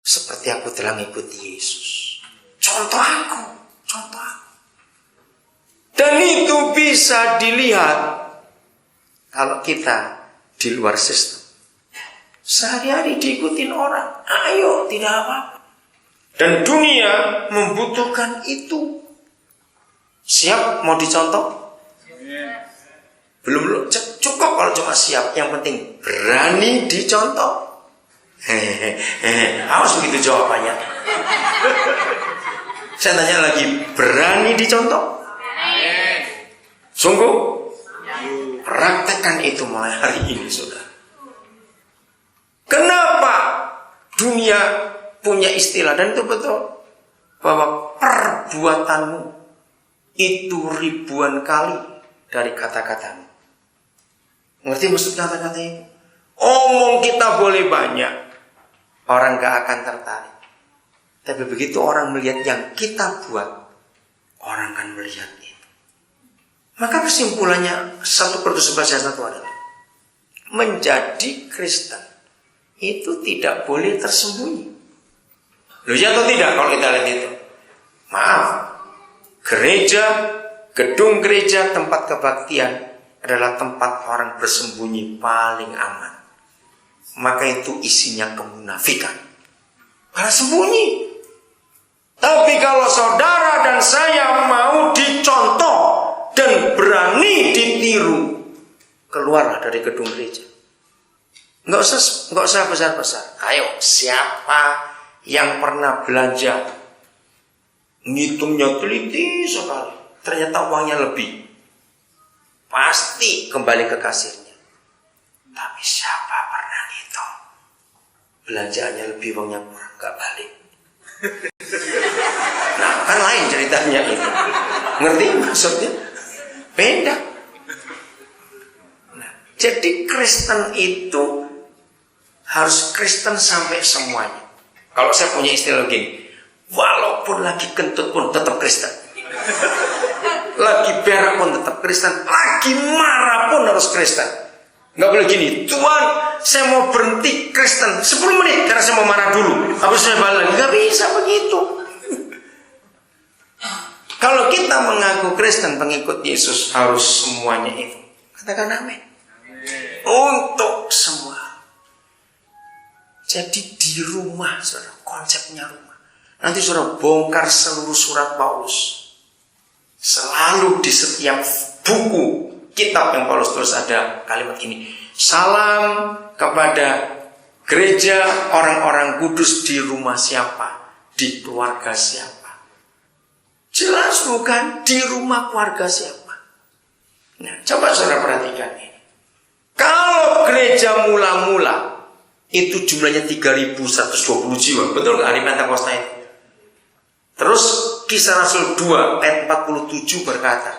seperti aku telah mengikuti Yesus. Contoh aku. Dan itu bisa dilihat kalau kita di luar sistem. Sehari-hari diikutin orang, ayo, tidak apa-apa. Dan dunia membutuhkan itu. Siap mau dicontoh? Belum cukup kalau cuma siap. Yang penting berani dicontoh. Harus begitu jawabannya. Saya tanya lagi, berani dicontoh? Sungguh? Praktekkan itu mulai hari ini, saudara. Kenapa dunia punya istilah, dan itu betul, bahwa perbuatanmu itu ribuan kali dari kata-katamu. Ngerti maksud kata-kata itu? Omong kita boleh banyak, orang gak akan tertarik. Tapi begitu orang melihat yang kita buat, orang akan melihat itu. Maka kesimpulannya 1 Korintus 11:1 adalah menjadi Kristen itu tidak boleh tersembunyi. Loh ya atau tidak kalau kita lihat itu? Maaf, gereja, gedung gereja, tempat kebaktian adalah tempat orang bersembunyi paling aman. Maka itu isinya kemunafikan. Karena sembunyi. Tapi kalau saudara dan saya mau dicontoh dan berani ditiru, keluarlah dari gedung gereja. Nggak usah besar-besar. Ayo, siapa yang pernah belanja, ngitungnya teliti sekali, ternyata uangnya lebih, pasti kembali ke kasirnya. Tapi siapa pernah ngitung, belanjaannya lebih, uangnya kurang, nggak balik. Nah, kan lain ceritanya itu. Ngerti maksudnya? Beda. Nah, jadi Kristen itu harus Kristen sampai semuanya. Kalau saya punya istilah begini, walaupun lagi kentut pun tetap Kristen, lagi berak pun tetap Kristen, lagi marah pun harus Kristen. Nggak boleh gini, Tuhan saya mau berhenti Kristen 10 menit karena saya mau marah dulu, habis saya balik lagi. Nggak bisa begitu. Kalau kita mengaku Kristen, pengikut Yesus, harus semuanya itu. Katakan amin. Untuk semua. Jadi di rumah, saudara, konsepnya rumah. Nanti saudara bongkar seluruh surat Paulus. Selalu di setiap buku, kitab yang Paulus tulis ada kalimat ini. Salam kepada gereja orang-orang kudus di rumah siapa? Di keluarga siapa? Jelas bukan di rumah keluarga siapa. Nah, coba saudara perhatikan ini. Kalau gereja mula-mula itu jumlahnya 3.120 jiwa, betul nggak hari Pentakosta itu? Terus Kisah Rasul 2 ayat 47 berkata,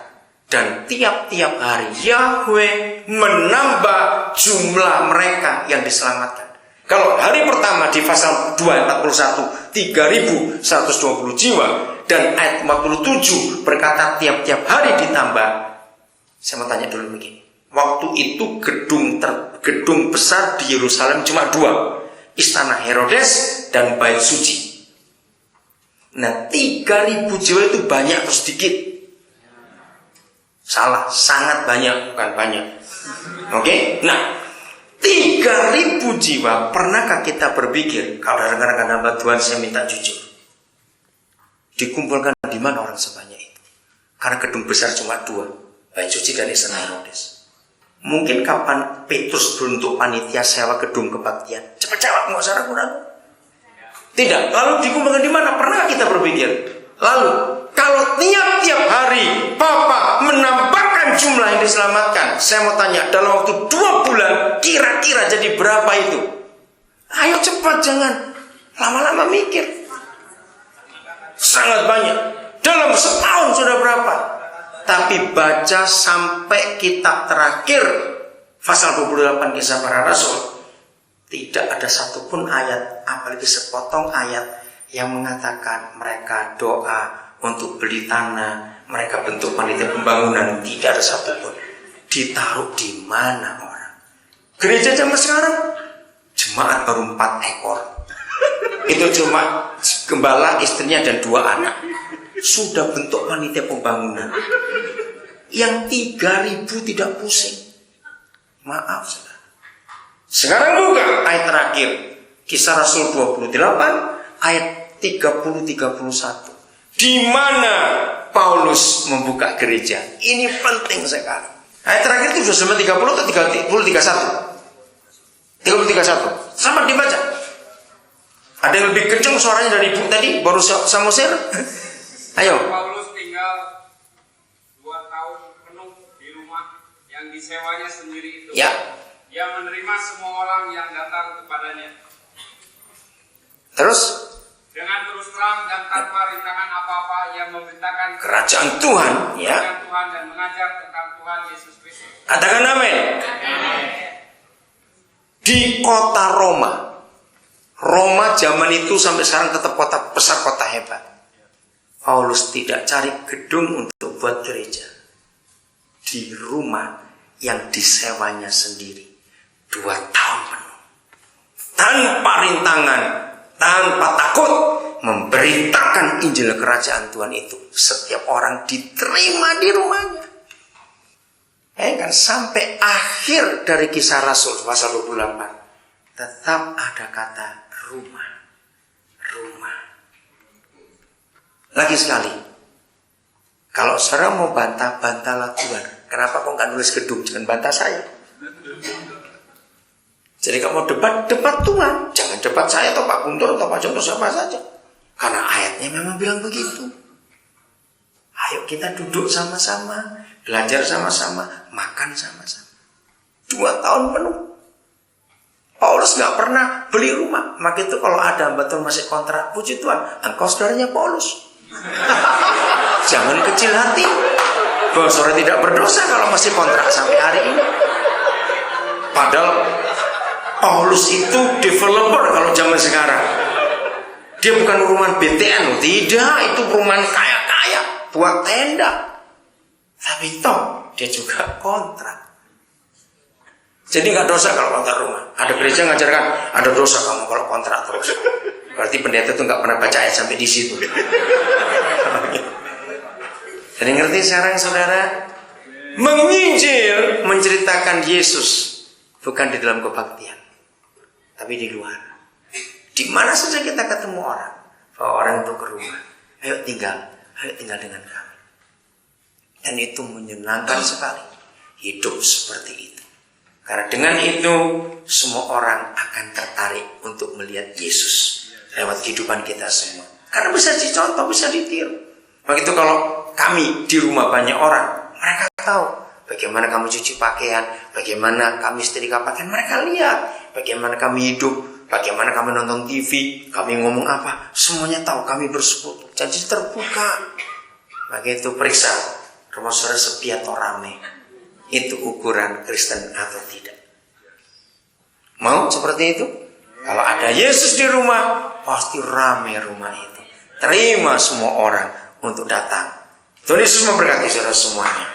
dan tiap-tiap hari Yahweh menambah jumlah mereka yang diselamatkan. Kalau hari pertama di pasal 2 ayat 41 3.120 jiwa, dan ayat 47 berkata tiap-tiap hari ditambah. Saya mau tanya dulu begini. Waktu itu gedung besar di Yerusalem cuma 2, Istana Herodes dan Bait Suci. Nah, 3.000 jiwa itu banyak atau sedikit? Salah, sangat banyak, bukan banyak. Oke? Nah, 3.000 jiwa, pernahkah kita berpikir, kalau rekan-rekan hamba Tuhan saya minta jujur, dikumpulkan di mana orang sebanyak itu? Karena gedung besar cuma 2, Bait Suci dan Istana Herodes. Mungkin kapan Petrus beruntuk panitia sewa gedung kebaktian? Cepat jawab, nggak usah ragu-ragu. Tidak. Lalu dikumpulkan di mana? Pernah kita berpikir? Lalu kalau tiap-tiap hari Papa menambahkan jumlah yang diselamatkan, saya mau tanya, dalam waktu 2 bulan kira-kira jadi berapa itu? Ayo cepat, jangan lama-lama mikir. Sangat banyak. Dalam setahun sudah berapa? Tapi baca sampai kitab terakhir pasal 28 Kisah Para Rasul, tidak ada satupun ayat, apalagi sepotong ayat yang mengatakan mereka doa untuk beli tanah, mereka bentuk panitia pembangunan. Tidak ada satupun. Ditaruh di mana orang? Gereja zaman sekarang jemaat baru 4 ekor. Itu cuma gembala, istrinya dan 2 anak. Sudah bentuk panitia pembangunan. Yang 3.000 tidak pusing. Maaf saudara. Sekarang buka ayat terakhir. Kisah Rasul 28 ayat 30-31. Di mana Paulus membuka gereja. Ini penting sekali. Ayat terakhir itu sudah 30 atau 31? 30-31. Sama dibaca. Ada yang lebih kencang suaranya dari ibu tadi, baru Samosir. Ayo. Paulus tinggal 2 tahun penuh di rumah yang disewanya sendiri itu. Ya. Ia menerima semua orang yang datang kepadanya. Terus? Dengan terus terang dan tanpa rintangan apa-apa ia memberitakan kerajaan Tuhan, ya. Kerajaan Tuhan dan mengajar tentang Tuhan Yesus Kristus. Katakan amin. Di kota Roma. Roma zaman itu sampai sekarang tetap kota besar, kota hebat. Paulus tidak cari gedung untuk buat gereja. Di rumah yang disewanya sendiri 2 tahun penuh. Tanpa rintangan, tanpa takut memberitakan Injil kerajaan Tuhan itu. Setiap orang diterima di rumahnya. Kan sampai akhir dari Kisah Rasul pasal 28 tetap ada kata rumah. Rumah. Lagi sekali, kalau saudara mau bantah, bantahlah Tuhan. Kenapa kok nggak nulis gedung? Jangan bantah saya. Jadi kalau mau debat, debat Tuhan. Jangan debat saya atau Pak Guntur atau Pak Contoh siapa saja. Karena ayatnya memang bilang begitu. Ayo kita duduk sama-sama, belajar sama-sama, makan sama-sama. 2 tahun penuh. Paulus gak pernah beli rumah. Maka itu kalau ada hamba Tuhan masih kontrak, puji Tuhan, engkau saudaranya Paulus. Jangan kecil hati bahwa saudara tidak berdosa kalau masih kontrak sampai hari ini. Padahal Paulus itu developer kalau zaman sekarang. Dia bukan perumahan BTN, tidak, itu perumahan kaya-kaya, buat tenda. Tapi toh dia juga kontrak. Jadi nggak dosa kalau kontrak rumah. Ada gereja ngajarkan ada dosa kamu kalau kontrak terus. Berarti pendeta itu nggak pernah baca ayat sampai di situ. Jadi ngerti sekarang saudara? Menginjil menceritakan Yesus bukan di dalam kebaktian, tapi di luar. Di mana saja kita ketemu orang, bawa orang itu ke rumah. Ayo tinggal dengan kami. Dan itu menyenangkan sekali. Hidup seperti itu. Karena dengan itu semua orang akan tertarik untuk melihat Yesus lewat kehidupan kita semua. Karena bisa dicontoh, bisa ditiru. Begitu kalau kami di rumah banyak orang, mereka tahu bagaimana kamu cuci pakaian, bagaimana kami setrika pakaian, mereka lihat bagaimana kami hidup, bagaimana kami nonton TV, kami ngomong apa, semuanya tahu, kami bersekutu. Jadi terbuka. Begitu periksa rumah saudara sepi atau rame. Itu ukuran Kristen atau tidak. Mau seperti itu? Kalau ada Yesus di rumah, pasti rame rumah itu. Terima semua orang untuk datang. Tuhan Yesus memberkati saudara semuanya.